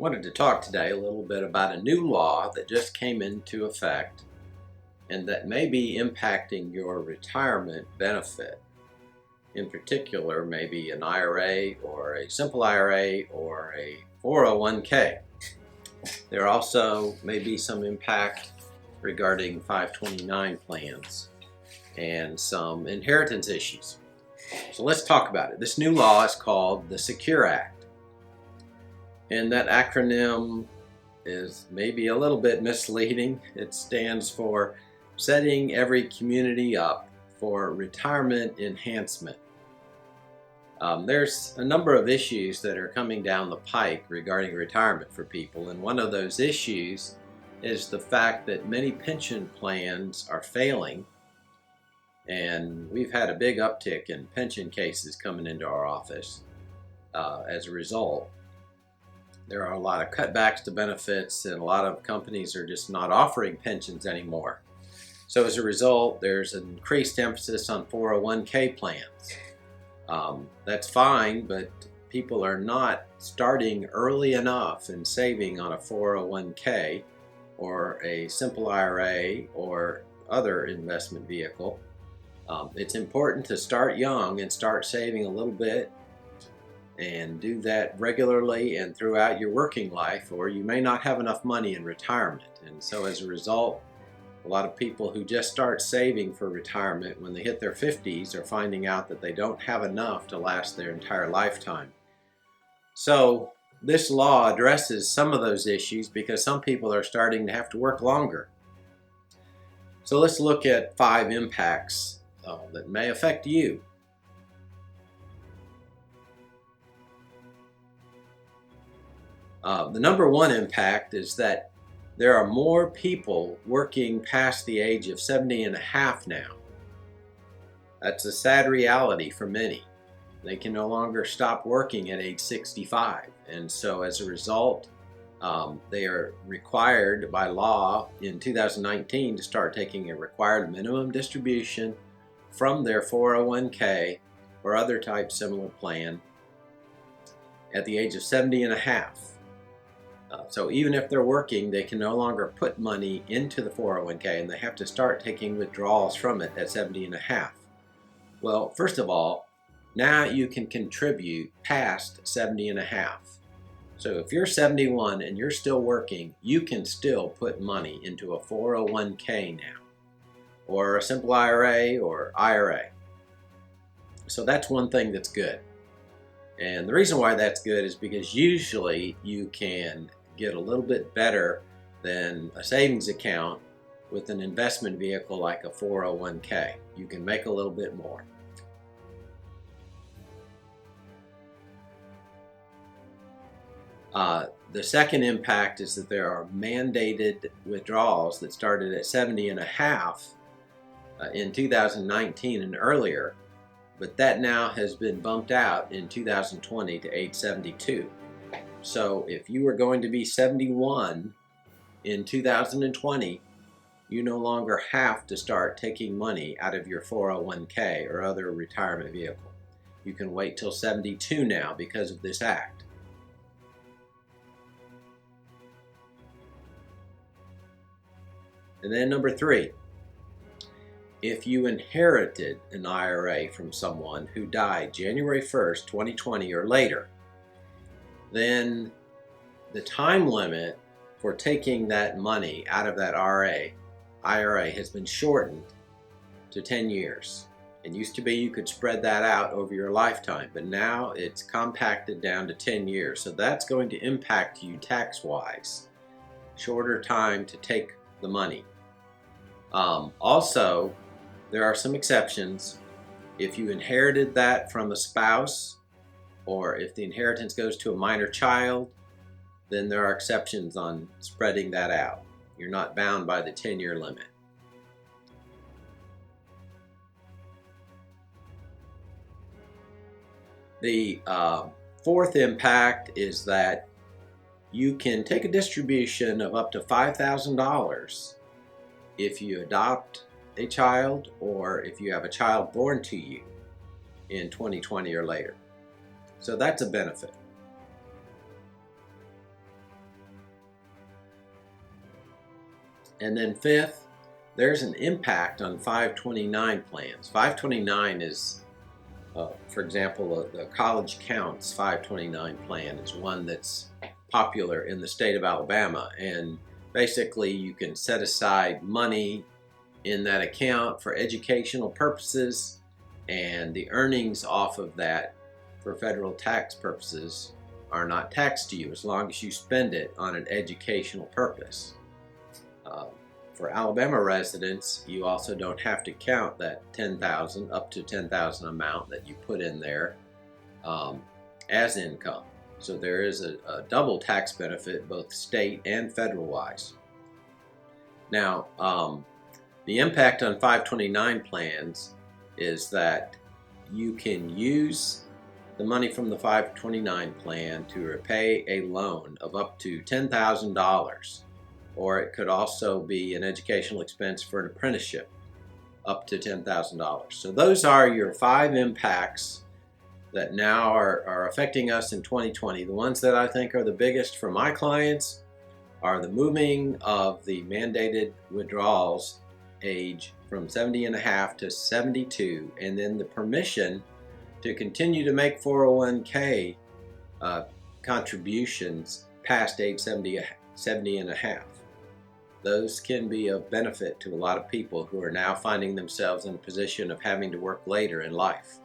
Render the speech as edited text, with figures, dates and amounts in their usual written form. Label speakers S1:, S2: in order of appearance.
S1: Wanted to talk today a little bit about a new law that just came into effect and that may be impacting your retirement benefit. In particular, maybe an IRA or a simple IRA or a 401k. There also may be some impact regarding 529 plans and some inheritance issues. So let's talk about it. This new law is called the Secure Act. And that acronym is maybe a little bit misleading. It stands for Setting Every Community Up for Retirement Enhancement. There's a number of issues that are coming down the pike regarding retirement for people, and one of those issues is the fact that many pension plans are failing, and we've had a big uptick in pension cases coming into our office as a result. There are a lot of cutbacks to benefits, and a lot of companies are just not offering pensions anymore. So as a result, there's an increased emphasis on 401k plans. That's fine, but people are not starting early enough and saving on a 401k or a simple IRA or other investment vehicle. It's important to start young and start saving a little bit and do that regularly and throughout your working life, or you may not have enough money in retirement. And so as a result, a lot of people who just start saving for retirement when they hit their 50s are finding out that they don't have enough to last their entire lifetime. So this law addresses some of those issues because some people are starting to have to work longer. So let's look at 5 impacts that may affect you. The number one impact is that there are more people working past the age of 70 and a half now. That's a sad reality for many. They can no longer stop working at age 65. And so as a result, they are required by law in 2019 to start taking a required minimum distribution from their 401k or other type similar plan at the age of 70 and a half. So even if they're working, they can no longer put money into the 401k, and they have to start taking withdrawals from it at 70 and a half. Well, first of all, now you can contribute past 70 and a half. So if you're 71 and you're still working, you can still put money into a 401k now, or a simple IRA or IRA. So that's one thing that's good. And the reason why that's good is because usually you can get a little bit better than a savings account with an investment vehicle like a 401k. You can make a little bit more. The second impact is that there are mandated withdrawals that started at 70 and a half in 2019 and earlier, but that now has been bumped out in 2020 to age 72. So if you were going to be 71 in 2020, you no longer have to start taking money out of your 401k or other retirement vehicle. You can wait till 72 now because of this act. And then number 3, if you inherited an IRA from someone who died January 1st, 2020 or later, then the time limit for taking that money out of that IRA has been shortened to 10 years. It used to be you could spread that out over your lifetime, but now it's compacted down to 10 years. So that's going to impact you tax-wise. Shorter time to take the money. Also, there are some exceptions. If you inherited that from a spouse, or if the inheritance goes to a minor child, then there are exceptions on spreading that out. You're not bound by the 10-year limit. The fourth impact is that you can take a distribution of up to $5,000 if you adopt a child or if you have a child born to you in 2020 or later. So that's a benefit. And then fifth, there's an impact on 529 plans. 529 is, for example, the College Counts 529 plan is one that's popular in the state of Alabama. And basically you can set aside money in that account for educational purposes, and the earnings off of that for federal tax purposes are not taxed to you as long as you spend it on an educational purpose. For Alabama residents, you also don't have to count that $10,000 up to $10,000 amount that you put in there as income. So there is a double tax benefit, both state and federal wise. Now, the impact on 529 plans is that you can use the money from the 529 plan to repay a loan of up to $10,000, or it could also be an educational expense for an apprenticeship up to $10,000. So those are your 5 impacts that now are affecting us in 2020. The ones that I think are the biggest for my clients are the moving of the mandated withdrawals age from 70 and a half to 72, and then the permission to continue to make 401k contributions past age 70 and a half. Those can be of benefit to a lot of people who are now finding themselves in a position of having to work later in life.